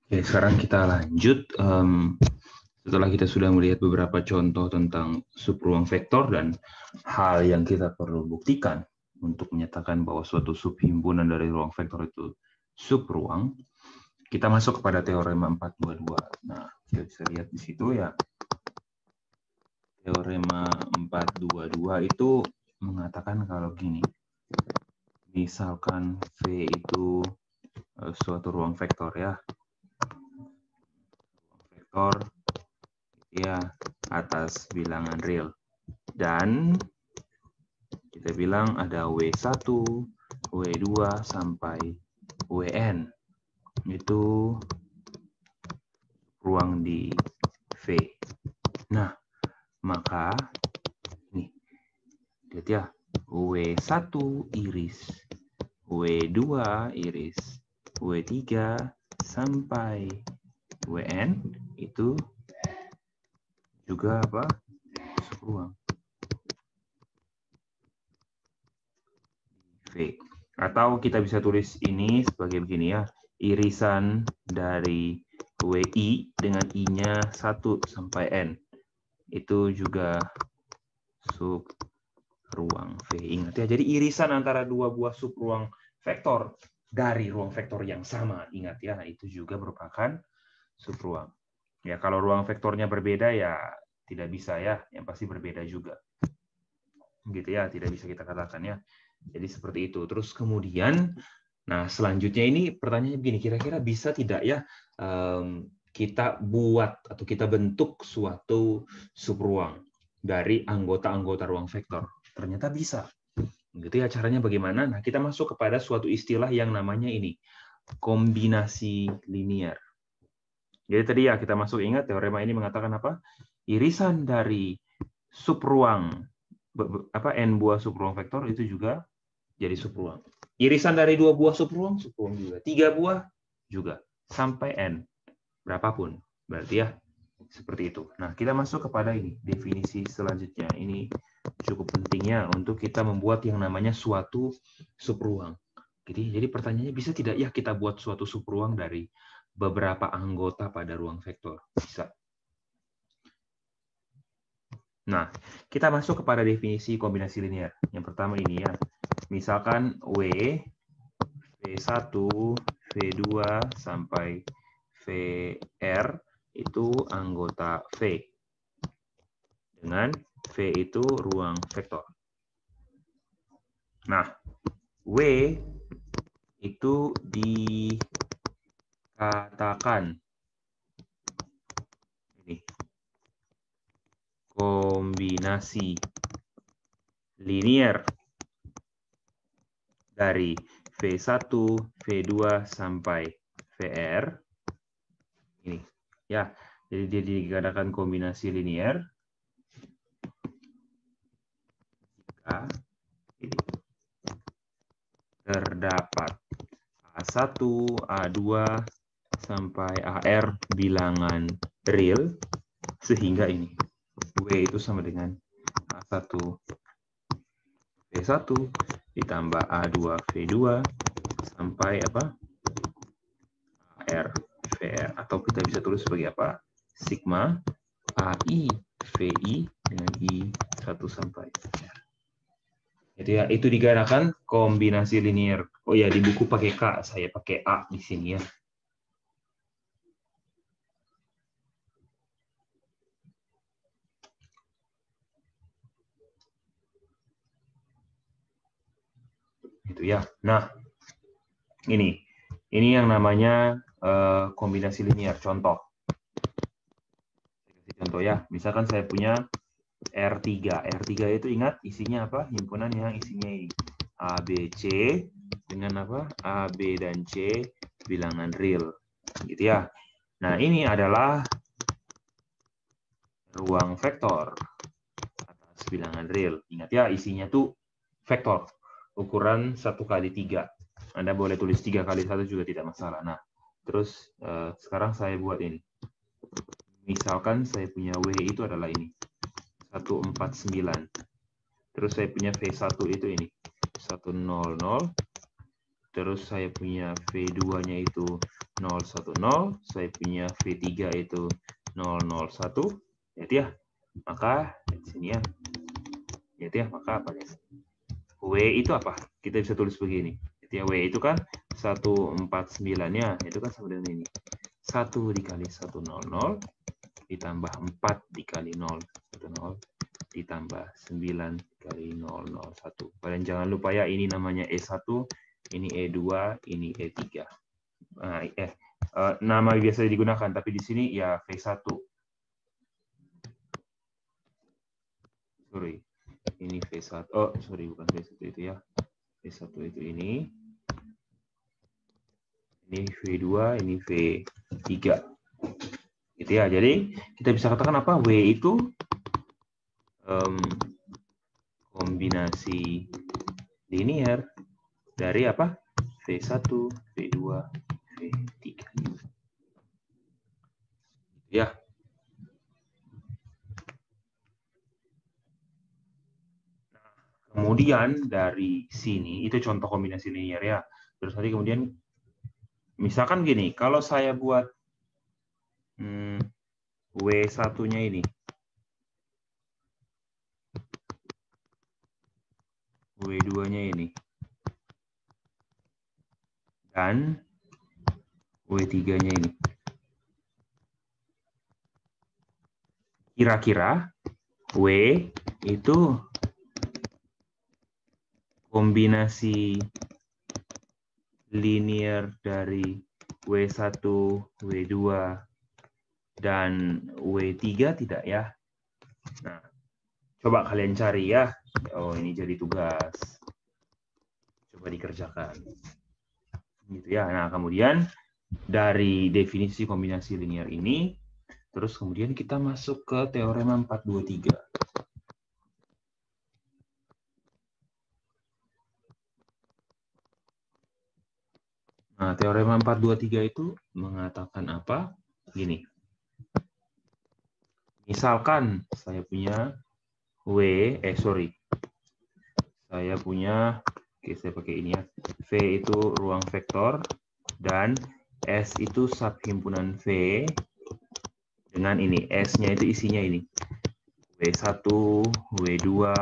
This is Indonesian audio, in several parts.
Oke, sekarang kita lanjut. Setelah kita sudah melihat beberapa contoh tentang subruang vektor dan hal yang kita perlu buktikan untuk menyatakan bahwa suatu subhimpunan dari ruang vektor itu subruang, kita masuk kepada teorema 422. Nah, kita bisa lihat di situ ya. Teorema 422 itu mengatakan kalau gini. Misalkan V itu suatu ruang vektor ya. Vektor ya atas bilangan real. Dan kita bilang ada W1, W2 sampai Wn. Itu ruang di V. Nah, maka nih, lihat ya, W1 iris, W2 iris, W3 sampai Wn itu juga apa? Subruang. V. Atau kita bisa tulis ini sebagai begini ya. Irisan dari WI dengan I-nya 1 sampai N. Itu juga subruang V. Ingat ya, jadi irisan antara dua buah subruang vektor dari ruang vektor yang sama. Ingat ya, itu juga merupakan subruang. Ya, kalau ruang vektornya berbeda ya tidak bisa ya, yang pasti berbeda juga. Gitu ya, tidak bisa kita katakan ya. Jadi seperti itu. Terus kemudian, nah selanjutnya ini pertanyaannya begini, kira-kira bisa tidak ya kita buat atau kita bentuk suatu subruang dari anggota-anggota ruang vektor? Ternyata bisa. Gitu ya, caranya bagaimana? Nah, kita masuk kepada suatu istilah yang namanya ini, kombinasi linear. Jadi tadi ya kita masuk, ingat teorema ini mengatakan apa? Irisan dari subruang n buah subruang vektor itu juga jadi subruang. Irisan dari dua buah subruang juga. 3 buah juga. Sampai n. Berapapun. Berarti ya seperti itu. Nah, kita masuk kepada ini, definisi selanjutnya. Ini cukup pentingnya untuk kita membuat yang namanya suatu subruang. Jadi pertanyaannya, bisa tidak ya kita buat suatu subruang dari beberapa anggota pada ruang vektor? Bisa. Nah, kita masuk kepada definisi kombinasi linear. Yang pertama ini ya. Misalkan V1, V2 sampai VR itu anggota V. Dengan V itu ruang vektor. Nah, W itu dikatakan ini kombinasi linear dari V1, V2 sampai VR. Ini ya. Jadi dia dikatakan kombinasi linear jika ini terdapat A1, A2 sampai AR bilangan real sehingga ini W itu sama dengan A1 V1 ditambah A2 V2 sampai apa? AR VR, atau kita bisa tulis sebagai apa? Sigma AI VI dengan I1 sampai R. Itu dikatakan kombinasi linear. Oh ya, di buku pakai K, saya pakai A di sini ya. Gitu ya. Nah, ini yang namanya kombinasi linear. Contoh ya, misalkan saya punya R3. R3 itu ingat isinya apa? Himpunan yang isinya ini A, B, C dengan apa? A, B, dan C bilangan real. Gitu ya. Nah, ini adalah ruang vektor atas bilangan real. Ingat ya, isinya tuh vektor. Ukuran 1x3. Anda boleh tulis 3x1 juga tidak masalah. Nah, terus sekarang saya buat ini. Misalkan saya punya W itu adalah ini. 149. Terus saya punya V1 itu ini. 100. terus saya punya V2-nya itu 010, saya punya V3 itu 001, ya. Maka di sini ya, maka apa ya? W itu apa? Kita bisa tulis begini. W itu kan 149-nya, itu kan sama dengan ini. 1 dikali 100 ditambah 4 dikali 010 ditambah 9 kali 001. Kalian jangan lupa ya, ini namanya E1, ini E2, ini E3. Nama biasa digunakan, tapi di sini ya V1. Sorry, ini V1. Oh, sorry, bukan V1 itu ya. V1 itu ini. Ini V2, ini V3. Gitu ya. Jadi kita bisa katakan apa? W itu kombinasi linear dari apa? V1, V2, V3. Ya. Kemudian dari sini, itu contoh kombinasi linear ya. Terus tadi kemudian, misalkan gini, kalau saya buat W1-nya ini, W2-nya ini, dan W3-nya ini. Kira-kira W itu kombinasi linear dari W1, W2, dan W3 tidak ya? Nah, coba kalian cari ya. Oh, ini jadi tugas. Coba dikerjakan. Gitu ya. Nah, kemudian dari definisi kombinasi linear ini, terus kemudian kita masuk ke teorema 423. Nah, teorema 423 itu mengatakan apa? Gini. Misalkan saya punya saya punya, saya pakai ini ya. V itu ruang vektor dan S itu subhimpunan V dengan ini. S-nya itu isinya ini. W1, W2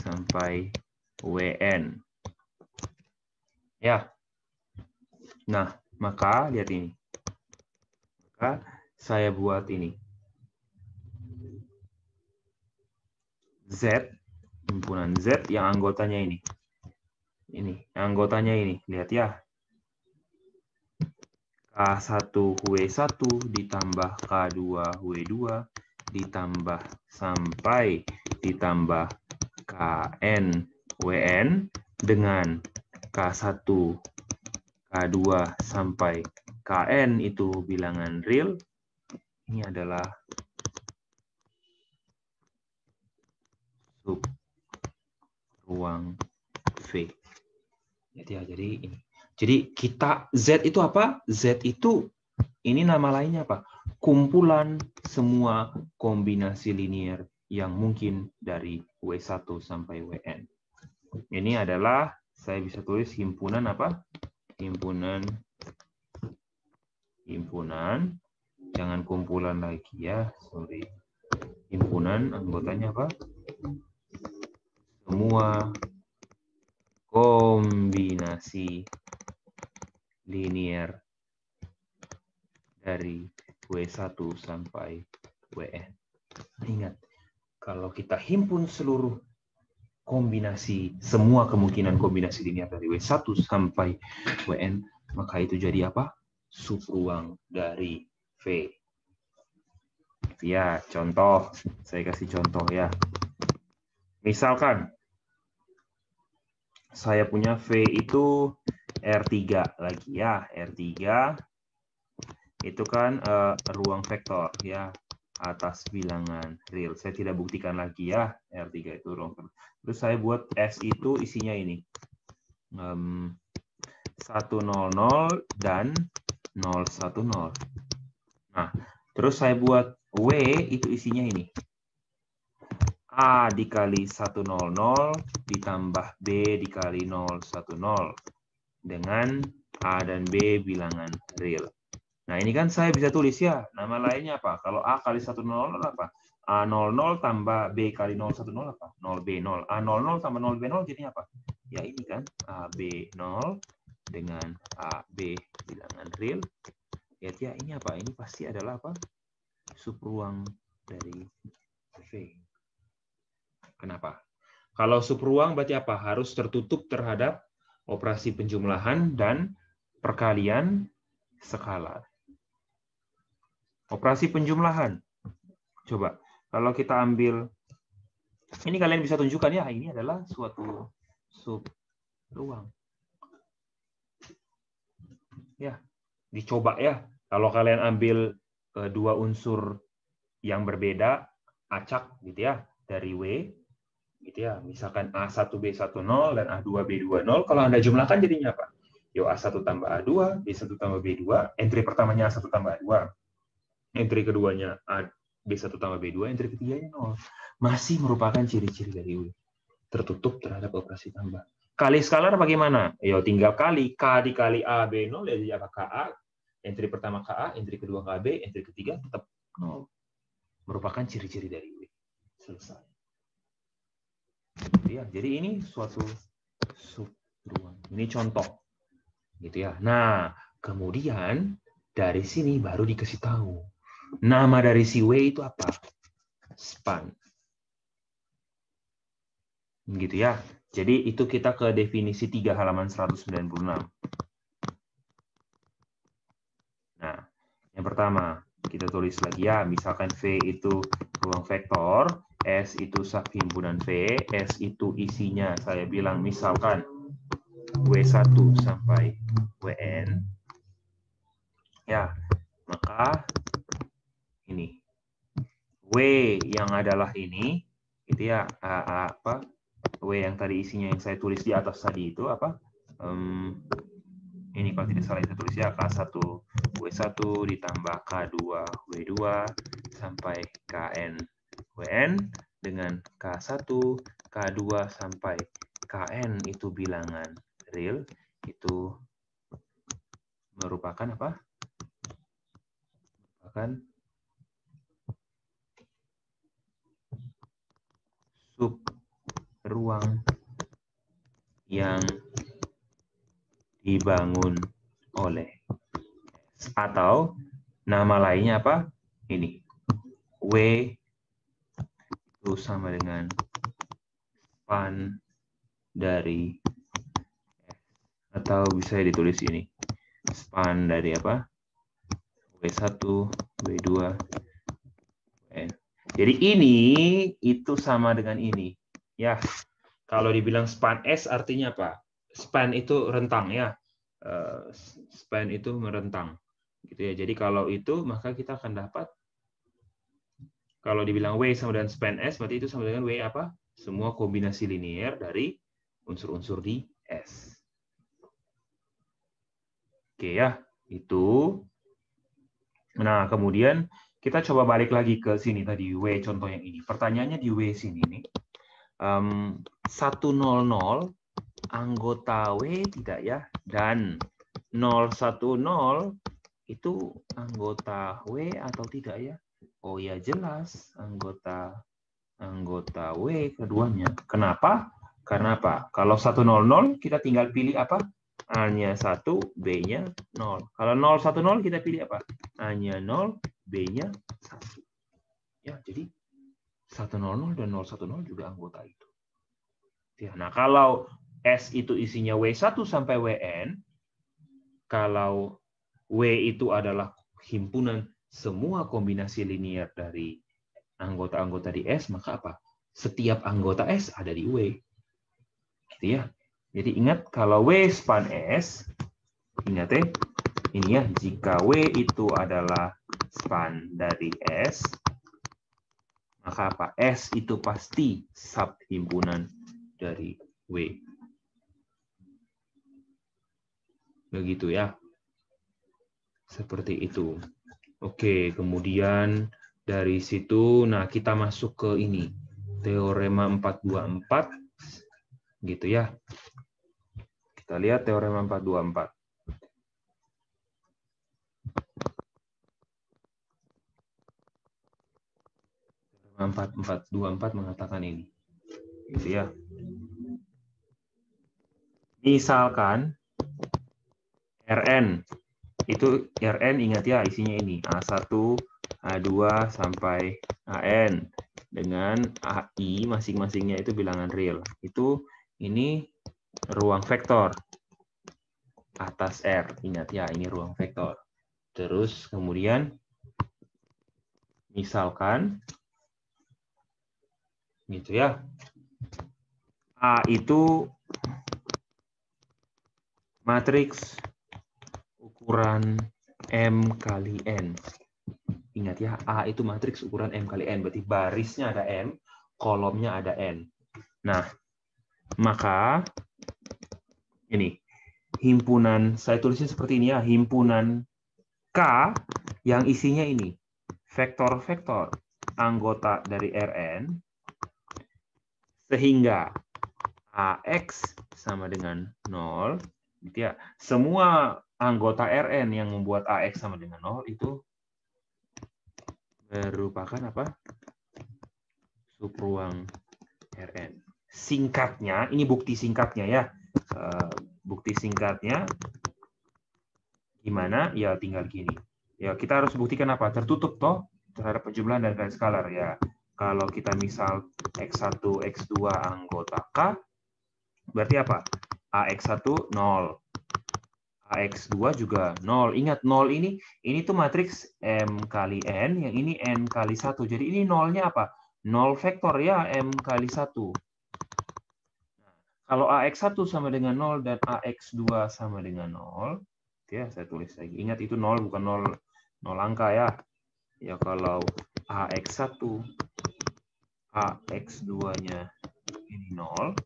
sampai WN. Ya. Nah, maka lihat ini. Maka saya buat ini. Z, himpunan Z yang anggotanya ini. Ini, anggotanya ini. Lihat ya. K1W1 ditambah K2W2 ditambah sampai ditambah KNWN dengan K1, K2 sampai KN itu bilangan real. Ini adalah sub ruang V. Jadi ini. Jadi kita Z itu apa? Z itu ini nama lainnya apa? Kumpulan semua kombinasi linear yang mungkin dari W1 sampai WN. Ini adalah, saya bisa tulis himpunan apa? Himpunan, jangan kumpulan lagi ya, sorry. Himpunan, anggotanya apa? Semua kombinasi linear dari W1 sampai WN. Ingat, kalau kita himpun seluruh kombinasi, semua kemungkinan kombinasi linear dari W1 sampai WN, maka itu jadi apa? Subruang dari V. Ya, contoh. Saya kasih contoh ya. Misalkan, saya punya V itu R3 lagi ya. R3 itu kan ruang vektor ya, atas bilangan real. Saya tidak buktikan lagi ya, R3 itu ruang vektor. Terus saya buat S itu isinya ini. 100 dan 010. Nah, terus saya buat W itu isinya ini. A dikali 100 ditambah B dikali 010 dengan A dan B bilangan real. Nah, ini kan saya bisa tulis ya, nama lainnya apa? Kalau A kali 100 apa? A00 tambah B kali 010 apa? 0B0. A00 tambah 0B0 jadi apa? Ya ini kan, AB0 dengan AB bilangan real. Ya, ini apa? Ini pasti adalah apa? Subruang dari V. Kenapa? Kalau subruang berarti apa? Harus tertutup terhadap operasi penjumlahan dan perkalian skala. Operasi penjumlahan. Coba, kalau kita ambil, ini kalian bisa tunjukkan ya, ini adalah suatu subruang. Ya, dicoba ya. Kalau kalian ambil dua unsur yang berbeda, acak gitu ya, dari W, gitu ya. Misalkan A1B10 dan A2B20, kalau Anda jumlahkan jadinya apa? Yo, A1 tambah A2, B1 tambah B2, entry pertamanya A1 tambah A2. Entry keduanya B1 tambah B2, entry ketiganya 0. Masih merupakan ciri-ciri dari W. Tertutup terhadap operasi tambah. Kali skalar bagaimana? Yo, tinggal kali. K dikali A, B0, jadi apa? KA. Entry pertama KA, entry kedua KB, entry ketiga tetap 0. Merupakan ciri-ciri dari W. Selesai. Ya, jadi ini suatu subruang. Ini contoh. Gitu ya. Nah, kemudian dari sini baru dikasih tahu. Nama dari si W itu apa? Span. Gitu ya. Jadi itu kita ke definisi 3 halaman 196. Nah, yang pertama kita tulis lagi ya, misalkan V itu ruang vektor, S itu subhimpunan V, S itu isinya saya bilang misalkan W1 sampai WN. Ya, maka ini W yang adalah ini, itu ya apa? W yang tadi isinya yang saya tulis di atas tadi itu apa? Ini kalau tidak salah saya tulis ya K1 W1 ditambah K2 W2 sampai KN WN dengan K1 K2 sampai KN itu bilangan real, itu merupakan apa? Merupakan subruang yang dibangun oleh S. Atau nama lainnya apa? Ini. W itu sama dengan span dari S. Atau bisa ditulis ini. Span dari apa? W1, W2, WN. Jadi ini itu sama dengan ini. Ya, kalau dibilang span S artinya apa? Span itu rentang ya. Span itu merentang. Gitu ya. Jadi kalau itu maka kita akan dapat, kalau dibilang W sama dengan span S berarti itu sama dengan W apa? Semua kombinasi linear dari unsur-unsur di S. Oke ya, itu. Nah, kemudian kita coba balik lagi ke sini tadi W contoh yang ini. Pertanyaannya di W sini nih. 100 anggota W tidak ya? Dan 010 itu anggota W atau tidak ya? Oh ya jelas anggota W keduanya. Kenapa? Karena apa? Kalau 100 kita tinggal pilih apa? A-nya 1, B-nya 0. Kalau 010 kita pilih apa? A-nya 0, B-nya 1. Ya, jadi 100 dan 010 juga anggota itu. Ya, nah, kalau S itu isinya W1 sampai WN, kalau W itu adalah himpunan semua kombinasi linear dari anggota-anggota di S, maka apa? Setiap anggota S ada di W. Gitu ya. Jadi ingat, kalau W span S, ingat ya, ini ya, jika W itu adalah span dari S, maka apa? S itu pasti subhimpunan dari W. Begitu ya. Seperti itu. Oke, kemudian dari situ, nah kita masuk ke ini. Teorema 424. Gitu ya. Kita lihat teorema 424. Teorema 424 mengatakan ini. Gitu ya. Misalkan Rn, itu Rn ingat ya isinya ini, A1, A2 sampai AN. Dengan AI masing-masingnya itu bilangan real. Itu ini ruang vektor atas R. Ingat ya, ini ruang vektor. Terus kemudian misalkan gitu ya. A itu matriks ukuran M kali N. Ingat ya, A itu matriks ukuran M kali N. Berarti barisnya ada M, kolomnya ada N. Nah, maka ini himpunan, saya tulisnya seperti ini ya, himpunan K yang isinya ini, vektor-vektor anggota dari Rn, sehingga AX sama dengan 0, gitu ya. Semua anggota Rn yang membuat AX sama dengan 0 itu merupakan apa? Subruang Rn. Singkatnya, ini bukti singkatnya ya. Bukti singkatnya gimana? Ya tinggal gini. Ya kita harus buktikan apa? Tertutup toh terhadap penjumlahan dan garis skalar ya. Kalau kita misal X1, X2 anggota K, berarti apa? AX1 0. AX2 juga 0. Ingat 0 ini tuh matriks M kali N, yang ini N kali 1. Jadi ini nolnya apa? 0 vektor ya, M kali 1. Kalau AX1 sama dengan 0 dan AX2 sama dengan 0, ya saya tulis lagi. Ingat itu 0 bukan 0 angka ya. Ya kalau AX1, AX2-nya ini 0,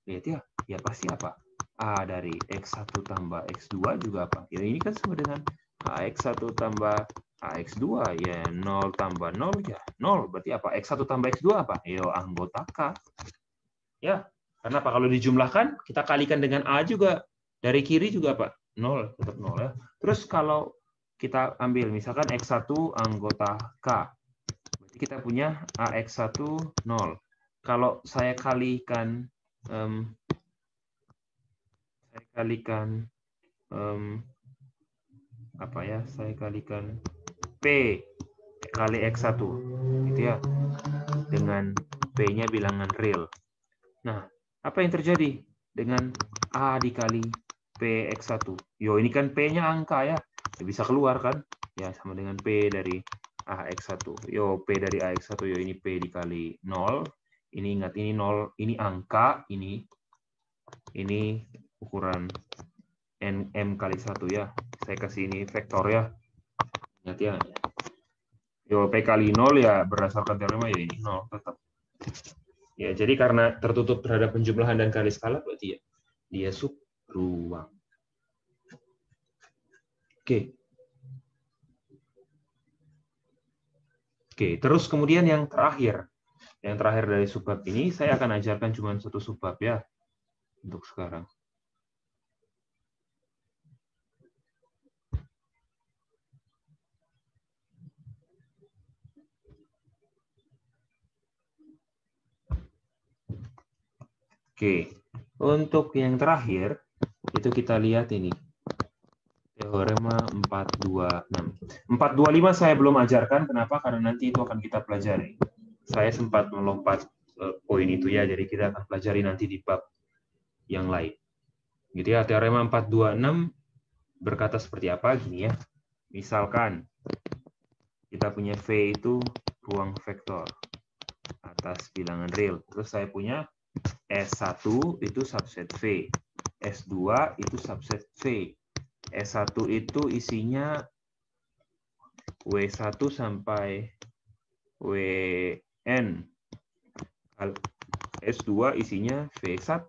lihat ya, ya pasti apa? A dari X1 tambah X2 juga apa? Ya ini kan sama dengan AX1 tambah AX2, ya 0 tambah 0 ya 0. Berarti apa? X1 tambah X2 apa? Yo anggota K. Ya, karena apa? Kalau dijumlahkan, kita kalikan dengan A juga. Dari kiri juga apa? 0, tetap 0 ya. Terus kalau kita ambil misalkan X1 anggota K. Berarti kita punya AX1 0. Kalau saya kalikan apa ya? Saya kalikan P kali X1 gitu ya. Dengan P-nya bilangan real. Nah, apa yang terjadi dengan A dikali P X1? Yo, ini kan P-nya angka ya. Bisa keluar kan? Ya, sama dengan P dari AX1. Yo, P dari AX1, yo ini P dikali 0. Ini ingat, ini 0, ini angka, ini ukuran M kali 1 ya. Saya kasih ini vektor ya. Ingat ya. Yo, P kali 0 ya berdasarkan teorema ya ini 0 tetap. Ya, jadi karena tertutup terhadap penjumlahan dan garis skalar, berarti ya dia subruang. Oke. Oke, terus kemudian yang terakhir. Yang terakhir dari subbab ini, saya akan ajarkan cuma satu subbab ya untuk sekarang. Oke, untuk yang terakhir, itu kita lihat ini. Teorema 426. 425 saya belum ajarkan, kenapa? Karena nanti itu akan kita pelajari. Saya sempat melompat poin itu ya, jadi kita akan pelajari nanti di bab yang lain. Gitu ya, teorema 426 berkata seperti apa? Gini ya. Misalkan kita punya V itu ruang vektor atas bilangan real. Terus saya punya S1 itu subset V. S2 itu subset V. S1 itu isinya W1 sampai WN. S2 isinya V1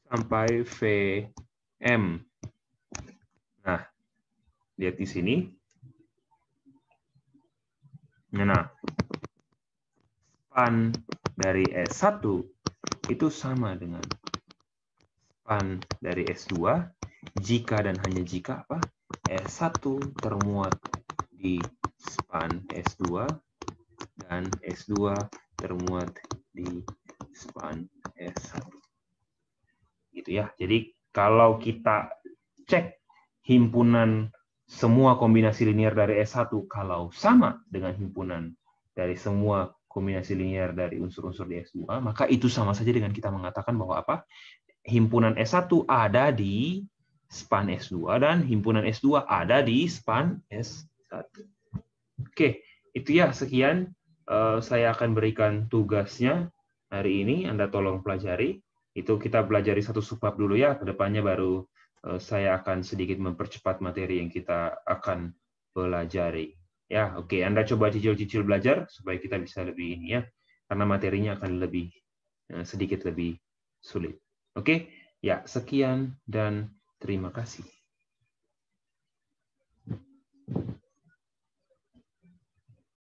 sampai VM. Nah, lihat di sini. Nah, span dari S1 itu sama dengan span dari S2 jika dan hanya jika apa? S1 termuat di span S2 dan S2 termuat di span S1. Gitu ya. Jadi kalau kita cek himpunan semua kombinasi linear dari S1 kalau sama dengan himpunan dari semua kombinasi linear dari unsur-unsur di S2, maka itu sama saja dengan kita mengatakan bahwa apa? Himpunan S1 ada di span S2 dan himpunan S2 ada di span S1. Oke, itu ya sekian. Saya akan berikan tugasnya hari ini. Anda tolong pelajari. Itu kita pelajari satu subbab dulu ya. Kedepannya baru saya akan sedikit mempercepat materi yang kita akan pelajari. Ya, oke. Anda coba cicil-cicil belajar supaya kita bisa lebih ini ya. Karena materinya akan lebih sedikit lebih sulit. Oke, ya sekian dan terima kasih.